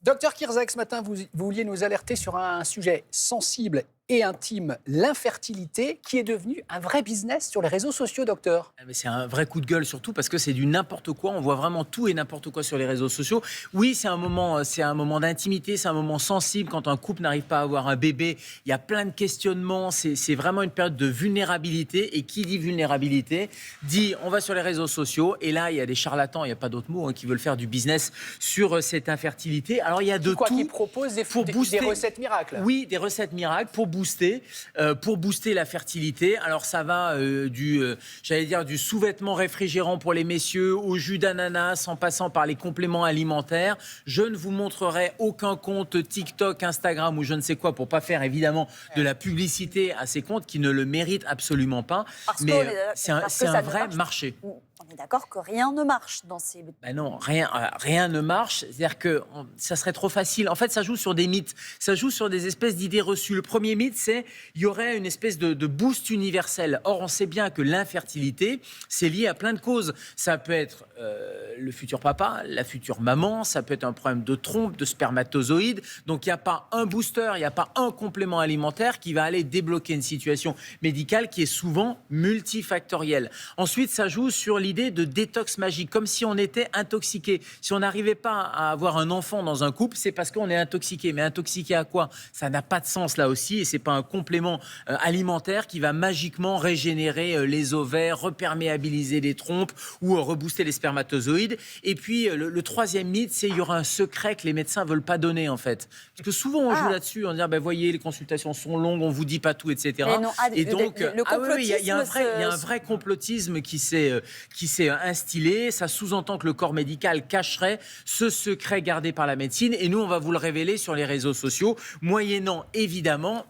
Docteur Kirzak, ce matin, vous vouliez nous alerter sur un sujet sensible et intime, l'infertilité, qui est devenu un vrai business sur les réseaux sociaux, docteur. Ah, mais c'est un vrai coup de gueule, surtout parce que c'est du n'importe quoi. On voit vraiment tout et n'importe quoi sur les réseaux sociaux. Oui, c'est un moment d'intimité, c'est un moment sensible quand un couple n'arrive pas à avoir un bébé. Il y a plein de questionnements. C'est vraiment une période de vulnérabilité. Et qui dit vulnérabilité dit on va sur les réseaux sociaux. Et là, il y a des charlatans, il n'y a pas d'autre mot, qui veulent faire du business sur cette infertilité. Alors, il y a de Qui tout. propose des recettes miracles. Oui, des recettes miracles pour booster la fertilité. Alors ça va du sous-vêtement réfrigérant pour les messieurs au jus d'ananas en passant par les compléments alimentaires. Je ne vous montrerai aucun compte TikTok, Instagram ou je ne sais quoi pour pas faire évidemment de la publicité à ces comptes qui ne le méritent absolument pas. Mais c'est un vrai marché. On est d'accord que rien ne marche dans ces... Ben non, rien ne marche. C'est-à-dire que ça serait trop facile. En fait, ça joue sur des mythes. Ça joue sur des espèces d'idées reçues. Le premier mythe, c'est il y aurait une espèce de boost universel. Or, on sait bien que l'infertilité, c'est lié à plein de causes. Ça peut être le futur papa, la future maman. Ça peut être un problème de trompe, de spermatozoïdes. Donc, il n'y a pas un booster, il n'y a pas un complément alimentaire qui va aller débloquer une situation médicale qui est souvent multifactorielle. Ensuite, ça joue sur l'idée de détox magique, comme si on était intoxiqué. Si on n'arrivait pas à avoir un enfant dans un couple, c'est parce qu'on est intoxiqué. Mais intoxiqué à quoi ? Ça n'a pas de sens là aussi, et c'est pas un complément alimentaire qui va magiquement régénérer les ovaires, reperméabiliser les trompes ou rebooster les spermatozoïdes. Et puis le troisième mythe, c'est qu'il y aura un secret que les médecins veulent pas donner en fait. Parce que souvent on joue là-dessus, on dit voyez, les consultations sont longues, on vous dit pas tout, etc. Non, et donc il y a un vrai complotisme qui s'est instillé. Ça sous-entend que le corps médical cacherait ce secret gardé par la médecine. Et nous, on va vous le révéler sur les réseaux sociaux, moyennant évidemment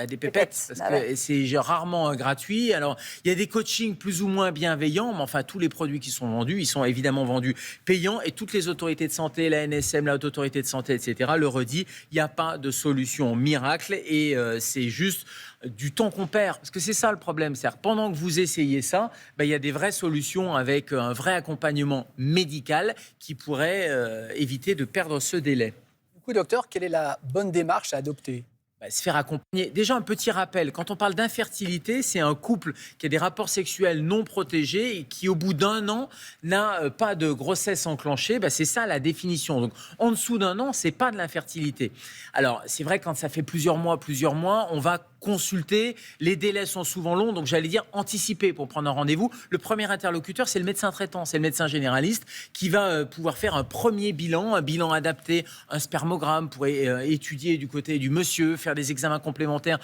des pépettes, parce que c'est rarement gratuit. Alors, il y a des coachings plus ou moins bienveillants, mais enfin, tous les produits qui sont vendus, ils sont évidemment vendus payants, et toutes les autorités de santé, la NSM, la Haute Autorité de Santé, etc., le redit, il n'y a pas de solution miracle, et c'est juste du temps qu'on perd, parce que c'est ça le problème, c'est-à-dire pendant que vous essayez ça, il y a des vraies solutions avec un vrai accompagnement médical qui pourrait éviter de perdre ce délai. Du coup, docteur, quelle est la bonne démarche à adopter ? Se faire accompagner. Déjà, un petit rappel, quand on parle d'infertilité, c'est un couple qui a des rapports sexuels non protégés et qui, au bout d'un an, n'a pas de grossesse enclenchée. C'est ça la définition. Donc, en dessous d'un an, c'est pas de l'infertilité. Alors, c'est vrai, quand ça fait plusieurs mois, on va consulter. Les délais sont souvent longs, donc j'allais dire anticiper pour prendre un rendez-vous. Le premier interlocuteur, c'est le médecin traitant, c'est le médecin généraliste qui va pouvoir faire un premier bilan, un bilan adapté, un spermogramme pour étudier du côté du monsieur, faire des examens complémentaires,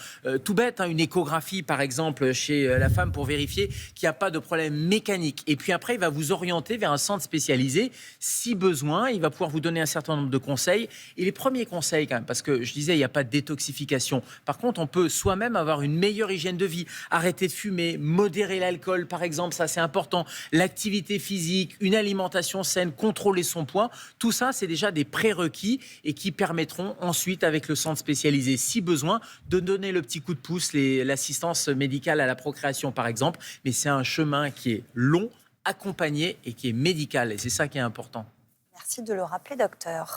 tout bête, une échographie par exemple chez la femme pour vérifier qu'il n'y a pas de problème mécanique. Et puis après, il va vous orienter vers un centre spécialisé. Si besoin, il va pouvoir vous donner un certain nombre de conseils. Et les premiers conseils quand même, parce que je disais, il n'y a pas de détoxification. Par contre, on peut soi-même avoir une meilleure hygiène de vie, arrêter de fumer, modérer l'alcool par exemple, ça c'est important, l'activité physique, une alimentation saine, contrôler son poids, tout ça c'est déjà des prérequis et qui permettront ensuite avec le centre spécialisé, si besoin, de donner le petit coup de pouce, l'assistance médicale à la procréation par exemple, mais c'est un chemin qui est long, accompagné et qui est médical, et c'est ça qui est important. Merci de le rappeler, docteur.